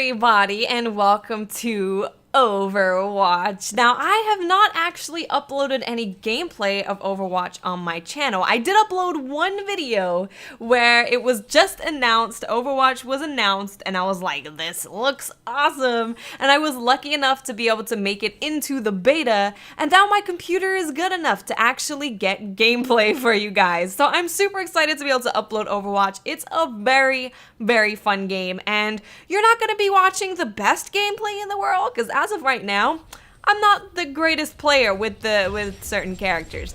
everybody, and welcome to Overwatch. Now, I have not actually uploaded any gameplay of Overwatch on my channel. I did upload one video where it was just announced, Overwatch was announced, and I was like, this looks awesome. And I was lucky enough to be able to make it into the beta, and now my computer is good enough to actually get gameplay for you guys. So I'm super excited to be able to upload Overwatch. It's a very, very fun game, and you're not going to be watching the best gameplay in the world, because as of right now, I'm not the greatest player with certain characters.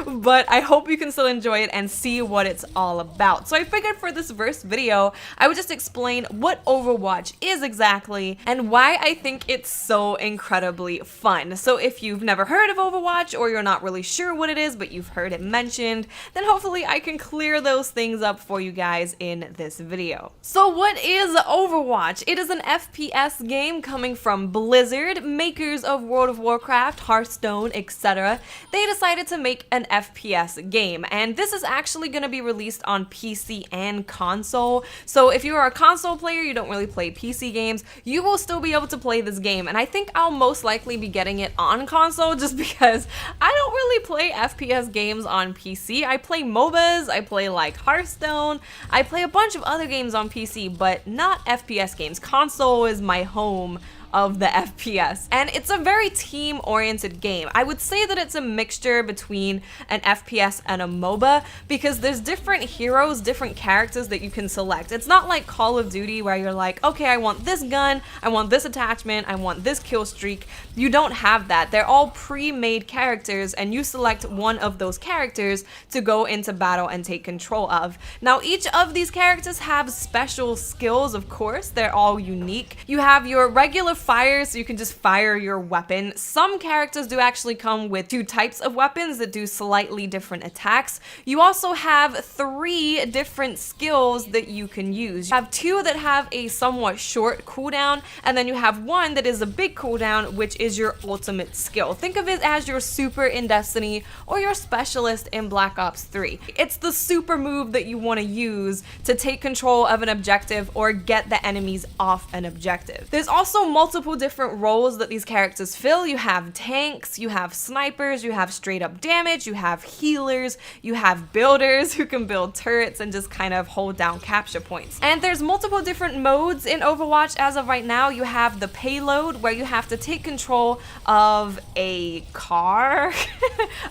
But I hope you can still enjoy it and see what it's all about. So I figured for this first video, I would just explain what Overwatch is exactly and why I think it's so incredibly fun. So if you've never heard of Overwatch, or you're not really sure what it is, but you've heard it mentioned, then hopefully I can clear those things up for you guys in this video. So what is Overwatch? It is an FPS game coming from Blizzard, makers of World of Warcraft, Hearthstone, etc. They decided to make an FPS game, and this is actually going to be released on PC and console. So if you are a console player, you don't really play PC games, you will still be able to play this game, and I think I'll most likely be getting it on console just because I don't really play FPS games on PC. I play MOBAs, I play like Hearthstone, I play a bunch of other games on PC, but not FPS games. Console is my home of the FPS, and it's a very team-oriented game. I would say that it's a mixture between an FPS and a MOBA because there's different heroes, different characters that you can select. It's not like Call of Duty where you're like, okay, I want this gun, I want this attachment, I want this kill streak. You don't have that. They're all pre-made characters, and you select one of those characters to go into battle and take control of. Now, each of these characters have special skills, of course. They're all unique. You have your regular fire, so you can just fire your weapon. Some characters do actually come with two types of weapons that do slightly different attacks. You also have 3 different skills that you can use. You have 2 that have a somewhat short cooldown, and then you have 1 that is a big cooldown, which is your ultimate skill. Think of it as your super in Destiny or your specialist in Black Ops 3. It's the super move that you want to use to take control of an objective or get the enemies off an objective. There's also multiple different roles that these characters fill. You have tanks, you have snipers, you have straight up damage, you have healers, you have builders who can build turrets and just kind of hold down capture points. And there's multiple different modes in Overwatch as of right now. You have the payload, where you have to take control of a car,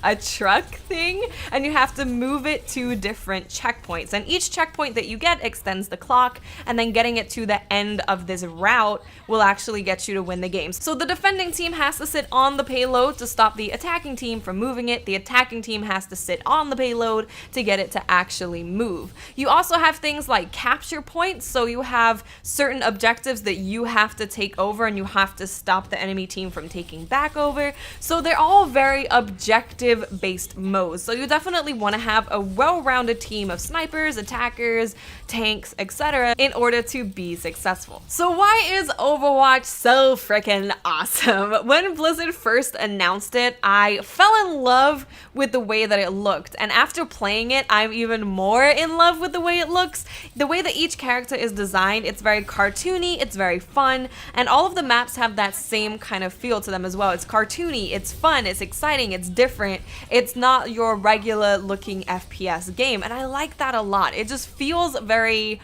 a truck thing, and you have to move it to different checkpoints. And each checkpoint that you get extends the clock, and then getting it to the end of this route will actually get you to win the games. So the defending team has to sit on the payload to stop the attacking team from moving it. The attacking team has to sit on the payload to get it to actually move. You also have things like capture points, so you have certain objectives that you have to take over and you have to stop the enemy team from taking back over. So they're all very objective based modes. So you definitely want to have a well-rounded team of snipers, attackers, tanks, etc. in order to be successful. So why is Overwatch so freaking awesome? When Blizzard first announced it, I fell in love with the way that it looked, and after playing it, I'm even more in love with the way it looks. The way that each character is designed, it's very cartoony, it's very fun, and all of the maps have that same kind of feel to them as well. It's cartoony, it's fun, it's exciting, it's different. It's not your regular looking FPS game, and I like that a lot. It just feels very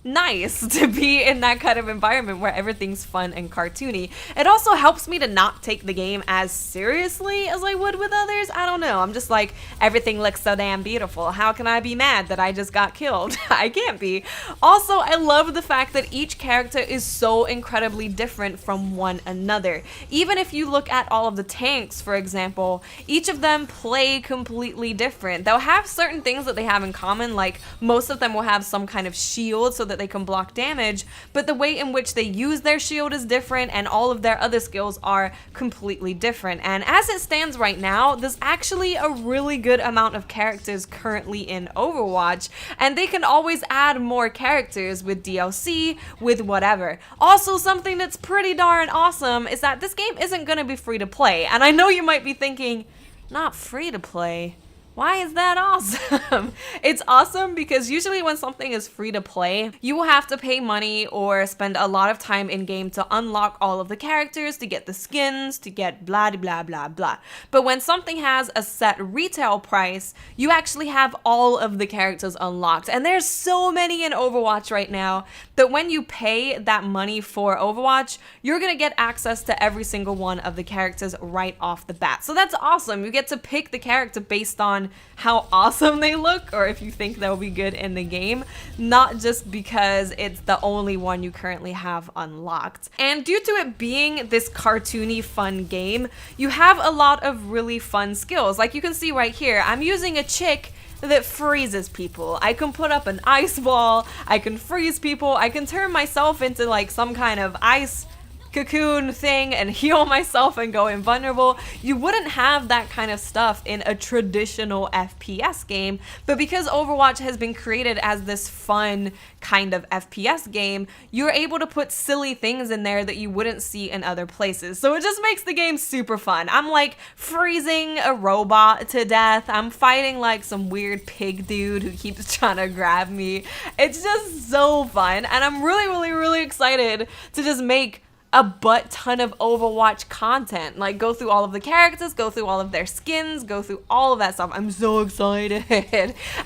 nice to be in that kind of environment where everything's fun and cartoony. It also helps me to not take the game as seriously as I would with others. I don't know. I'm just like, everything looks so damn beautiful. How can I be mad that I just got killed? I can't be. Also, I love the fact that each character is so incredibly different from one another. Even if you look at all of the tanks, for example, each of them play completely different. They'll have certain things that they have in common, like most of them will have some kind of shield so that they can block damage, but the way in which they use their shield is different, and all of their other skills are completely different. And as it stands right now, there's actually a really good amount of characters currently in Overwatch, and they can always add more characters with DLC, with whatever. Also, something that's pretty darn awesome is that this game isn't going to be free to play, and I know you might be thinking, not free to play? Why is that awesome? It's awesome because usually when something is free to play, you will have to pay money or spend a lot of time in game to unlock all of the characters, to get the skins, to get blah blah blah blah. But when something has a set retail price, you actually have all of the characters unlocked. And there's so many in Overwatch right now that when you pay that money for Overwatch, you're gonna get access to every single one of the characters right off the bat. So that's awesome. You get to pick the character based on how awesome they look, or if you think they'll be good in the game, not just because it's the only one you currently have unlocked. And due to it being this cartoony fun game, you have a lot of really fun skills. Like you can see right here, I'm using a chick that freezes people. I can put up an ice wall, I can freeze people, I can turn myself into like some kind of ice cocoon thing and heal myself and go invulnerable. You wouldn't have that kind of stuff in a traditional FPS game, but because Overwatch has been created as this fun kind of FPS game, you're able to put silly things in there that you wouldn't see in other places. So it just makes the game super fun. I'm like freezing a robot to death. I'm fighting like some weird pig dude who keeps trying to grab me. It's just so fun, and I'm really excited to just make a butt ton of Overwatch content. Like go through all of the characters, go through all of their skins, go through all of that stuff. I'm so excited.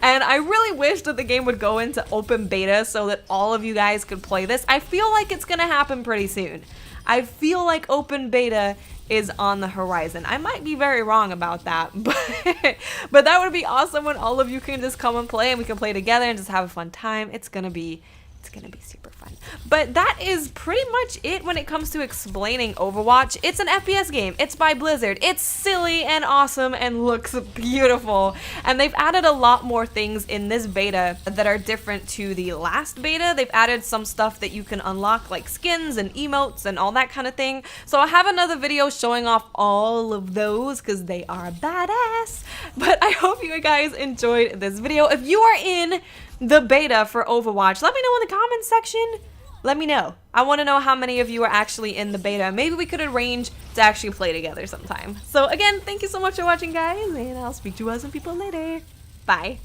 And I really wish that the game would go into open beta so that all of you guys could play this. I feel like it's gonna happen pretty soon. I feel like open beta is on the horizon. I might be very wrong about that, but that would be awesome when all of you can just come and play and we can play together and just have a fun time. It's gonna be super fun. But that is pretty much it when it comes to explaining Overwatch. It's an FPS game. It's by Blizzard. It's silly and awesome and looks beautiful. And they've added a lot more things in this beta that are different to the last beta. They've added some stuff that you can unlock, like skins and emotes and all that kind of thing. So I have another video showing off all of those because they are badass. But I hope you guys enjoyed this video. If you are in the beta for Overwatch, let me know in the comments section. Let me know. I want to know how many of you are actually in the beta. Maybe we could arrange to actually play together sometime. So again, thank you so much for watching, guys, and I'll speak to you some people later. Bye.